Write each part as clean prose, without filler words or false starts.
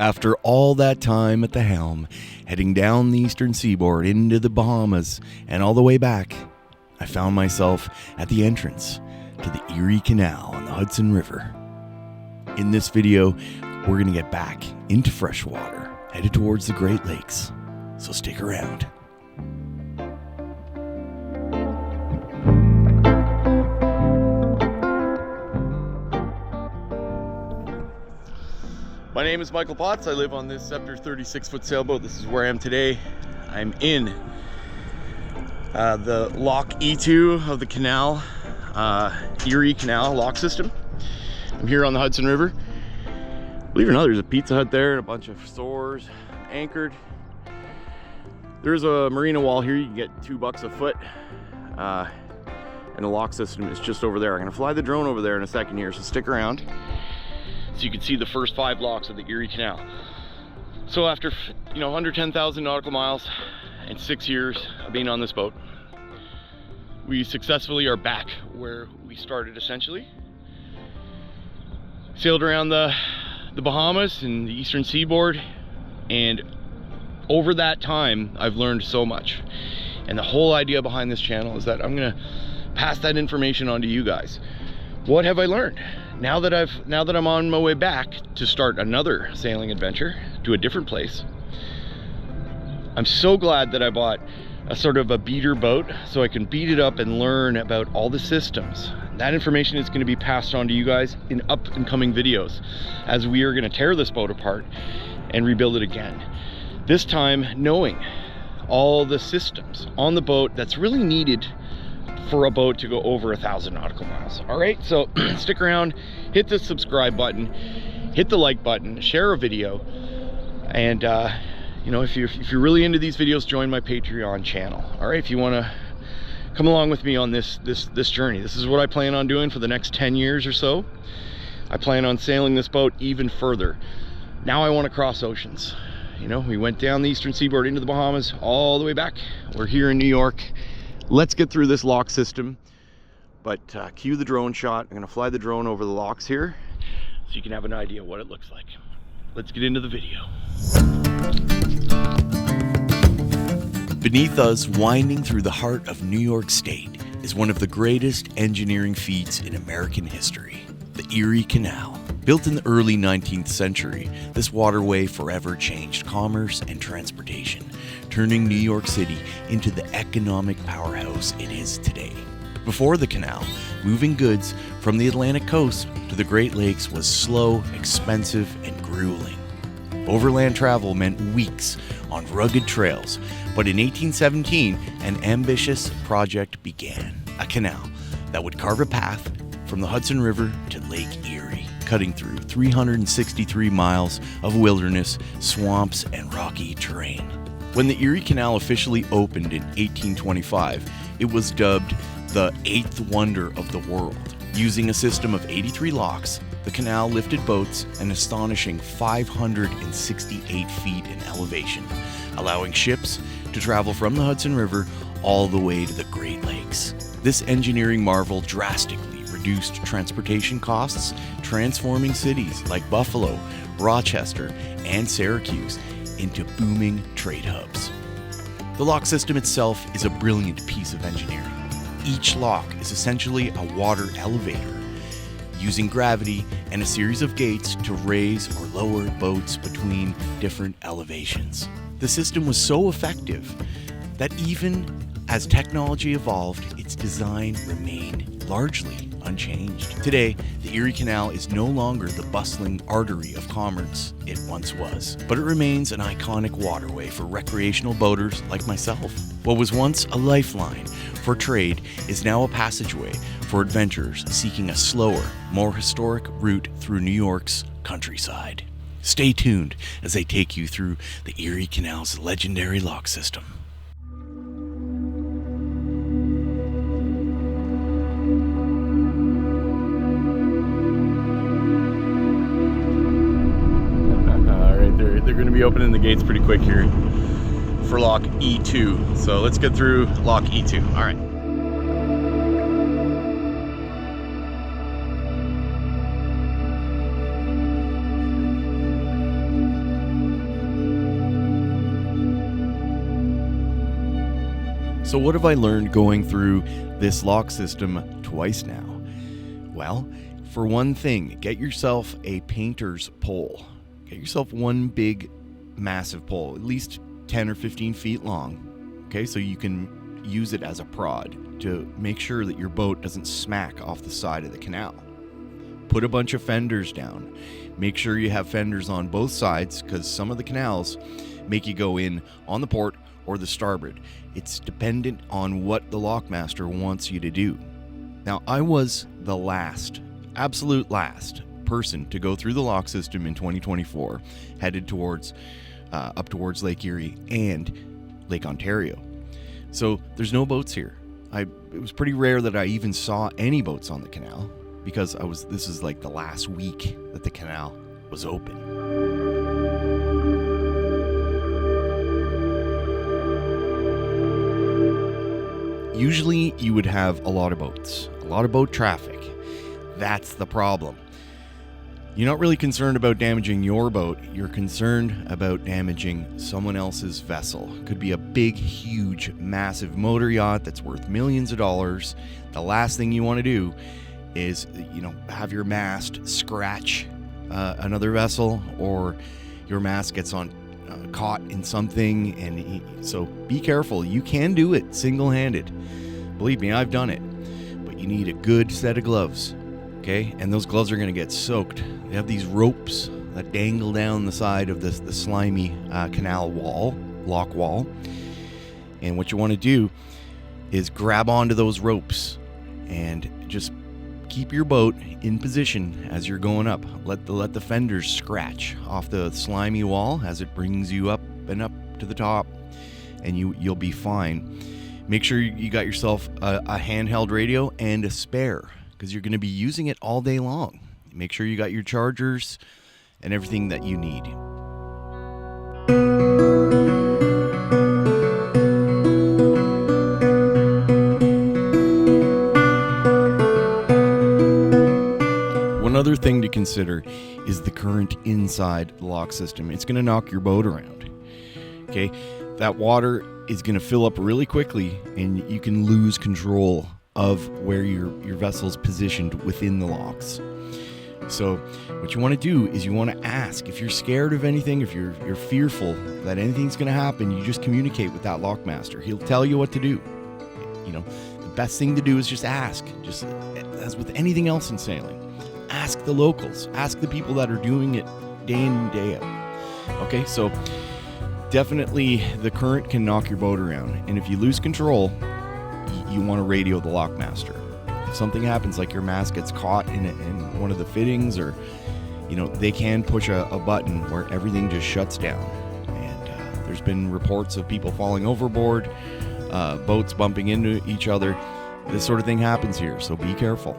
After all that time at the helm, heading down the eastern seaboard into the Bahamas and all the way back, I found myself at the entrance to the Erie Canal on the Hudson River. In this video, we're going to get back into freshwater, headed towards the Great Lakes, so stick around. My name is Michael Potts. I live on this Scepter 36-foot sailboat. This is where I am today. I'm in the Lock E2 of the canal, Erie Canal Lock System. I'm here on the Hudson River. Believe it or not, there's a Pizza Hut there and a bunch of stores anchored. There's a marina wall here. You can get $2 a foot. And the lock system is just over there. I'm gonna fly the drone over there in a second here, so stick around. So you can see the first 5 locks of the Erie Canal. So after, under 10,000 nautical miles and 6 years of being on this boat, we successfully are back where we started essentially. Sailed around the Bahamas and the eastern seaboard, and over that time I'm learned so much. And the whole idea behind this channel is that I'm gonna pass that information on to you guys. What have I learned? Now that I'm on my way back to start another sailing adventure to a different place, I'm so glad that I bought a sort of a beater boat so I can beat it up and learn about all the systems. That information is going to be passed on to you guys in up and coming videos as we are going to tear this boat apart and rebuild it again. This time knowing all the systems on the boat that's really needed for a boat to go over 1,000 nautical miles. All right, so stick around, hit the subscribe button, hit the like button, share a video, and if you're really into these videos, join my Patreon channel. All right, if you want to come along with me on this journey. This is what I plan on doing for the next 10 years or so. I plan on sailing this boat even further. Now I want to cross oceans. We went down the eastern seaboard into the Bahamas, all the way back. We're here in New York. Let's get through this lock system, but cue the drone shot. I'm gonna fly the drone over the locks here so you can have an idea what it looks like. Let's get into the video. Beneath us, winding through the heart of New York State, is one of the greatest engineering feats in American history, the Erie Canal. Built in the early 19th century, this waterway forever changed commerce and transportation, turning New York City into the economic powerhouse it is today. Before the canal, moving goods from the Atlantic coast to the Great Lakes was slow, expensive, and grueling. Overland travel meant weeks on rugged trails, but in 1817, an ambitious project began, a canal that would carve a path from the Hudson River to Lake Erie, cutting through 363 miles of wilderness, swamps, and rocky terrain. When the Erie Canal officially opened in 1825, it was dubbed the 8th wonder of the world. Using a system of 83 locks, the canal lifted boats an astonishing 568 feet in elevation, allowing ships to travel from the Hudson River all the way to the Great Lakes. This engineering marvel drastically reduced transportation costs, transforming cities like Buffalo, Rochester, and Syracuse into booming trade hubs. The lock system itself is a brilliant piece of engineering. Each lock is essentially a water elevator, using gravity and a series of gates to raise or lower boats between different elevations. The system was so effective that even as technology evolved, its design remained largely unchanged. Today, the Erie Canal is no longer the bustling artery of commerce it once was, but it remains an iconic waterway for recreational boaters like myself. What was once a lifeline for trade is now a passageway for adventurers seeking a slower, more historic route through New York's countryside. Stay tuned as I take you through the Erie Canal's legendary lock system. They're going to be opening the gates pretty quick here for lock E2. So let's get through lock E2. All right. So what have I learned going through this lock system twice now? Well, for one thing, get yourself a painter's pole. Get yourself one big, massive pole, at least 10 or 15 feet long. Okay, so you can use it as a prod to make sure that your boat doesn't smack off the side of the canal. Put a bunch of fenders down. Make sure you have fenders on both sides, because some of the canals make you go in on the port or the starboard. It's dependent on what the lockmaster wants you to do. Now, I was the absolute last person to go through the lock system in 2024, headed towards up towards Lake Erie and Lake Ontario. So there's no boats here. It was pretty rare that I even saw any boats on the canal, because this is like the last week that the canal was open. Usually you would have a lot of boats, a lot of boat traffic. That's the problem. You're not really concerned about damaging your boat. You're concerned about damaging someone else's vessel. It could be a big, huge, massive motor yacht that's worth millions of dollars. The last thing you want to do is, have your mast scratch another vessel, or your mast gets caught in something. And so be careful. You can do it single-handed. Believe me, I've done it. But you need a good set of gloves. Okay, and those gloves are going to get soaked. They have these ropes that dangle down the side of the slimy canal lock wall. And what you want to do is grab onto those ropes and just keep your boat in position as you're going up. Let the fenders scratch off the slimy wall as it brings you up and up to the top, and you'll be fine. Make sure you got yourself a handheld radio and a spare, because you're going to be using it all day long. Make sure you got your chargers and everything that you need. One other thing to consider is the current inside the lock system. It's going to knock your boat around. Okay, that water is going to fill up really quickly, and you can lose control of where your vessel's positioned within the locks. So what you want to do is you want to ask. If you're scared of anything, if you're fearful that anything's going to happen, you just communicate with that lockmaster. He'll tell you what to do. The best thing to do is just ask. Just as with anything else in sailing, ask the locals. Ask the people that are doing it day in and day out. Okay, so definitely the current can knock your boat around, and if you lose control, you want to radio the lockmaster. If something happens, like your mast gets caught in one of the fittings, or they can push a button where everything just shuts down. And there's been reports of people falling overboard, boats bumping into each other. This sort of thing happens here, so be careful.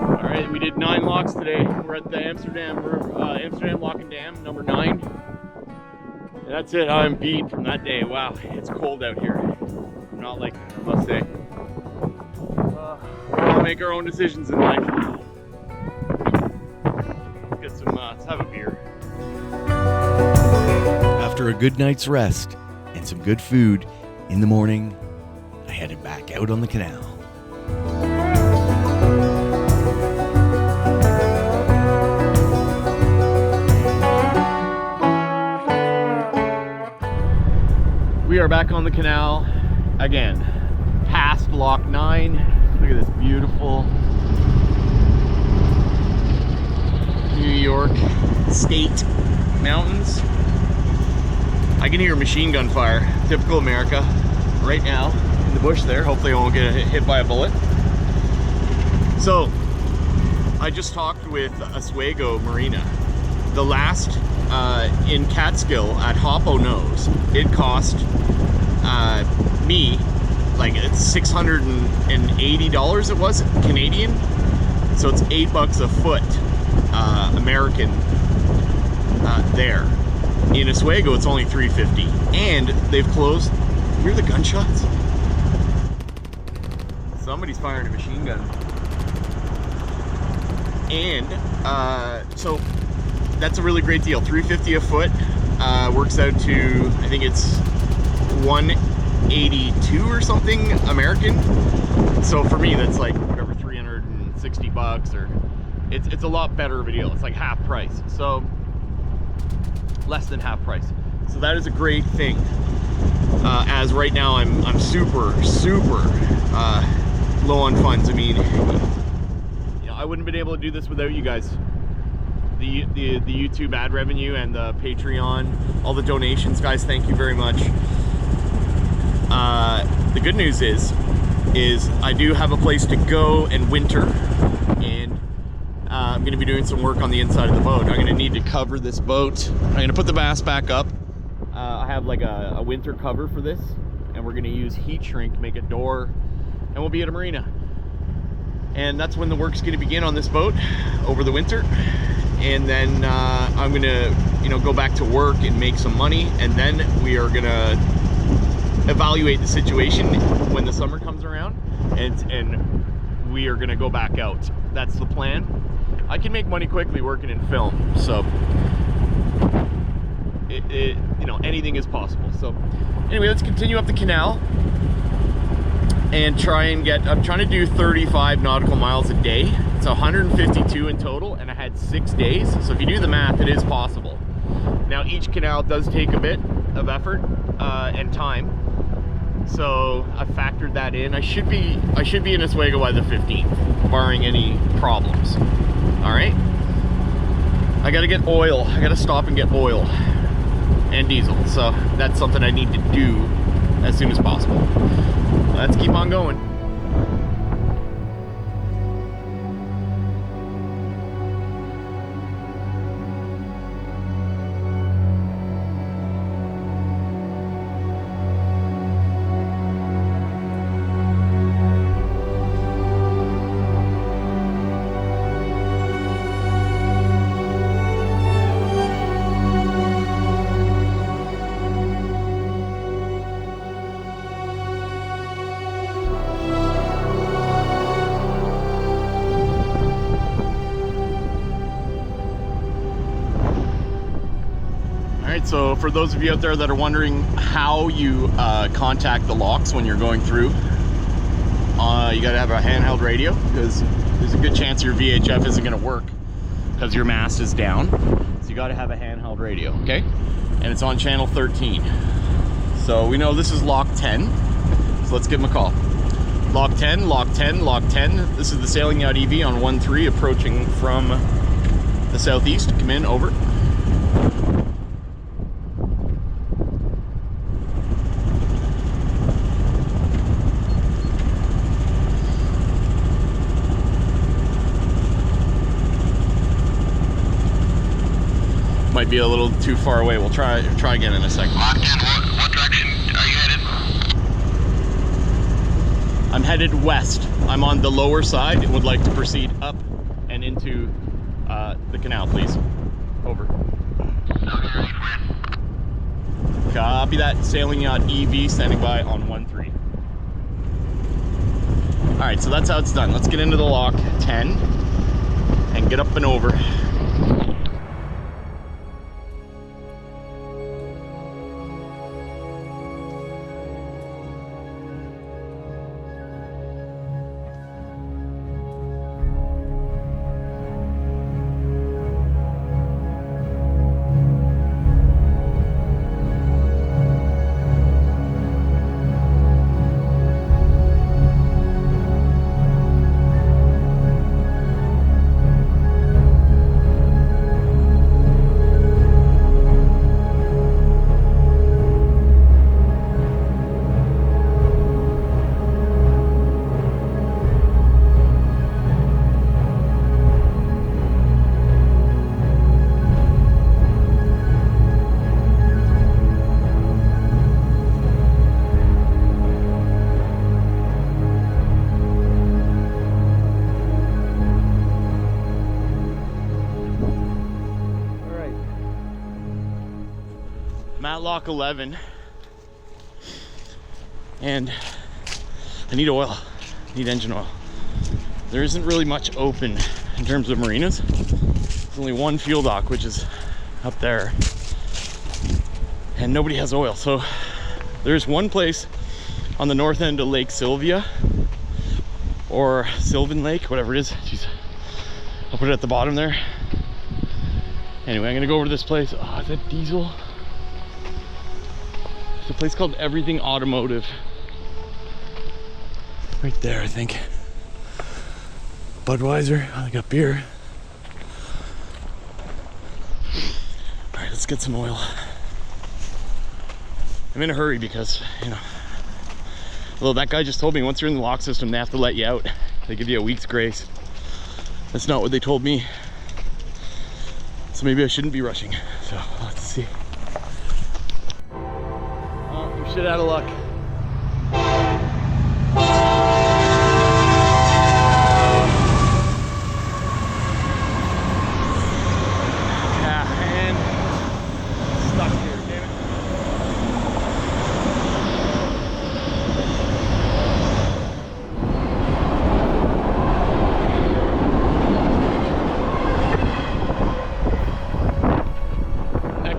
All right, we did 9 locks today. We're at the Amsterdam Lock and Dam, number 9. And that's it. I'm beat from that day. Wow, it's cold out here. I'm not like that, I must say. We'll make our own decisions in life. Let's have a beer. After a good night's rest and some good food, in the morning, I headed back out on the canal. We are back on the canal again, past Lock 9. Look at this beautiful New York State mountains. I can hear machine gun fire, typical America, right now in the bush there. Hopefully I won't get hit by a bullet. So, I just talked with Oswego Marina. The last in Catskill at Hoppo Nose, it cost me like $680 it was Canadian, so it's $8 a foot American there. In Oswego it's only $3.50, and they've closed. Hear the gunshots? Somebody's firing a machine gun. And so that's a really great deal. $350 a foot works out to, I think it's $182 or something American. So for me, that's like whatever, $360, or it's a lot better of a deal. It's like half price, so less than half price. So that is a great thing. As right now I'm super low on funds. I mean, you know, I wouldn't have been able to do this without you guys. The YouTube ad revenue and the Patreon, all the donations, guys, thank you very much. The good news is I do have a place to go and winter, and I'm going to be doing some work on the inside of the boat. I'm going to need to cover this boat. I'm going to put the mast back up. I have like a winter cover for this, and we're going to use heat shrink to make a door, and we'll be at a marina. And that's when the work's going to begin on this boat over the winter. And then I'm going to, you know, go back to work and make some money, and then we are going to evaluate the situation when the summer comes around, and we are going to go back out. That's the plan. I can make money quickly working in film, so you know, anything is possible. So anyway, let's continue up the canal and try and get, I'm trying to do 35 nautical miles a day. It's 152 in total, and I had 6 days. So if you do the math, it is possible. Now each canal does take a bit of effort and time, so I factored that in. I should be in Oswego by the 15th, barring any problems. All right, I gotta get oil. I gotta stop and get oil and diesel, so that's something I need to do as soon as possible. Let's keep on going. So for those of you out there that are wondering how you contact the locks when you're going through, you gotta have a handheld radio, because there's a good chance your VHF isn't gonna work because your mast is down. So you gotta have a handheld radio, okay? And it's on channel 13. So we know this is lock 10, so let's give them a call. Lock 10, lock 10, lock 10. This is the Sailing Yacht EV on 1-3 approaching from the southeast. Come in, over. Might be a little too far away. We'll try again in a second. Locked in. What direction are you headed? I'm headed west. I'm on the lower side and would like to proceed up and into the canal, please. Over. Copy that. Sailing Yacht EV standing by on 1-3. All right, so that's how it's done. Let's get into the lock 10 and get up and over. Lock 11, and I need oil, I need engine oil. There isn't really much open in terms of marinas. There's only one fuel dock, which is up there, and nobody has oil. So there's one place on the north end of Lake Sylvia, or Sylvan Lake, whatever it is. Jeez. I'll put it at the bottom there. Anyway, I'm gonna go over to this place. Oh, is that diesel? It's a place called Everything Automotive. Right there, I think. Budweiser. Oh, they got beer. All right, let's get some oil. I'm in a hurry because, you know, well, that guy just told me once you're in the lock system, they have to let you out. They give you a week's grace. That's not what they told me. So maybe I shouldn't be rushing. So let's see. Oh, I'm shit out of luck.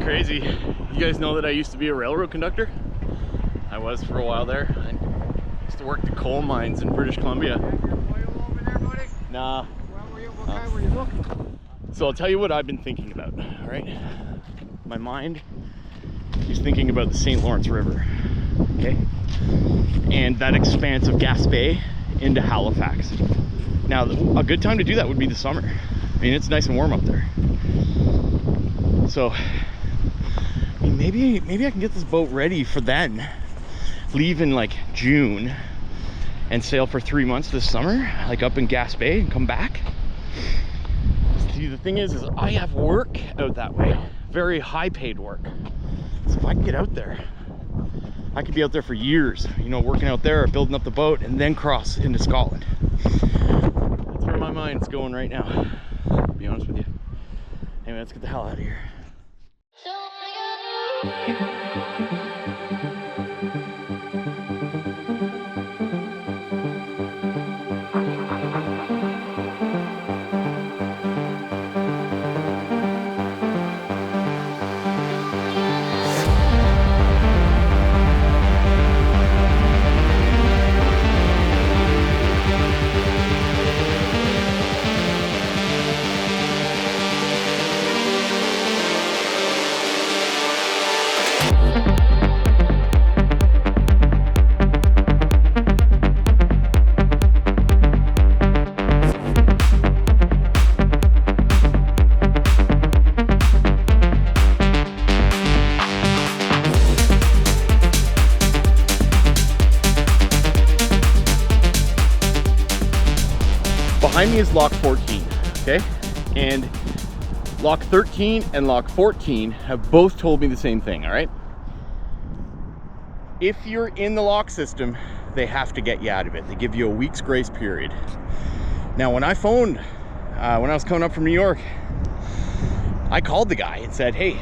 Crazy. You guys know that I used to be a railroad conductor? I was for a while there. I used to work the coal mines in British Columbia. Were you over there, buddy? Nah. Well, what guy were you looking? So I'll tell you what I've been thinking about, all right? My mind is thinking about the St. Lawrence River, okay? And that expanse of Gaspé into Halifax. Now, a good time to do that would be the summer. I mean, it's nice and warm up there. So, maybe I can get this boat ready for then. Leave in like June and sail for 3 months this summer, like up in Gaspé, and come back. See, the thing is I have work out that way, very high paid work. So if I can get out there, I could be out there for years, you know, working out there, building up the boat, and then cross into Scotland. That's where my mind's going right now, to be honest with you. Anyway, let's get the hell out of here. Behind me is lock 14, okay? And lock 13 and lock 14 have both told me the same thing, all right? If you're in the lock system, they have to get you out of it. They give you a week's grace period. Now, when I phoned, when I was coming up from New York, I called the guy and said, hey,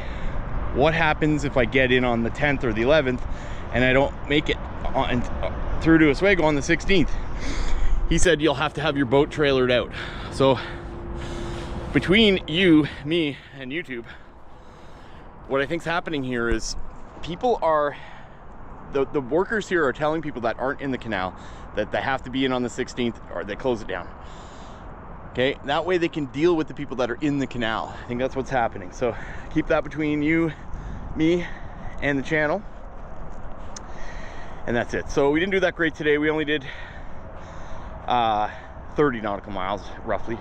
what happens if I get in on the 10th or the 11th and I don't make it through to Oswego on the 16th? He said, you'll have to have your boat trailered out. So between you, me, and YouTube, what I think's happening here is people are, the workers here are telling people that aren't in the canal that they have to be in on the 16th or they close it down. Okay, that way they can deal with the people that are in the canal. I think that's what's happening. So keep that between you, me, and the channel. And that's it. So we didn't do that great today. We only did 30 nautical miles roughly.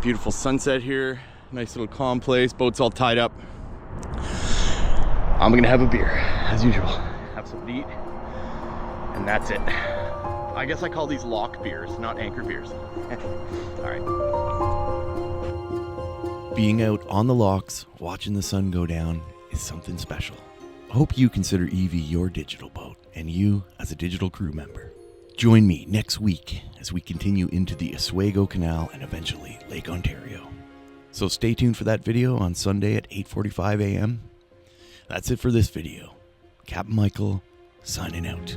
Beautiful sunset here, nice little calm place, boat's all tied up. I'm gonna have a beer as usual, have something to eat, and that's it. I guess I call these lock beers, not anchor beers. All right. Being out on the locks, watching the sun go down is something special. I hope you consider EV your digital boat, and you as a digital crew member. Join me next week as we continue into the Oswego Canal and eventually Lake Ontario. So stay tuned for that video on Sunday at 8:45 a.m. That's it for this video. Captain Michael signing out.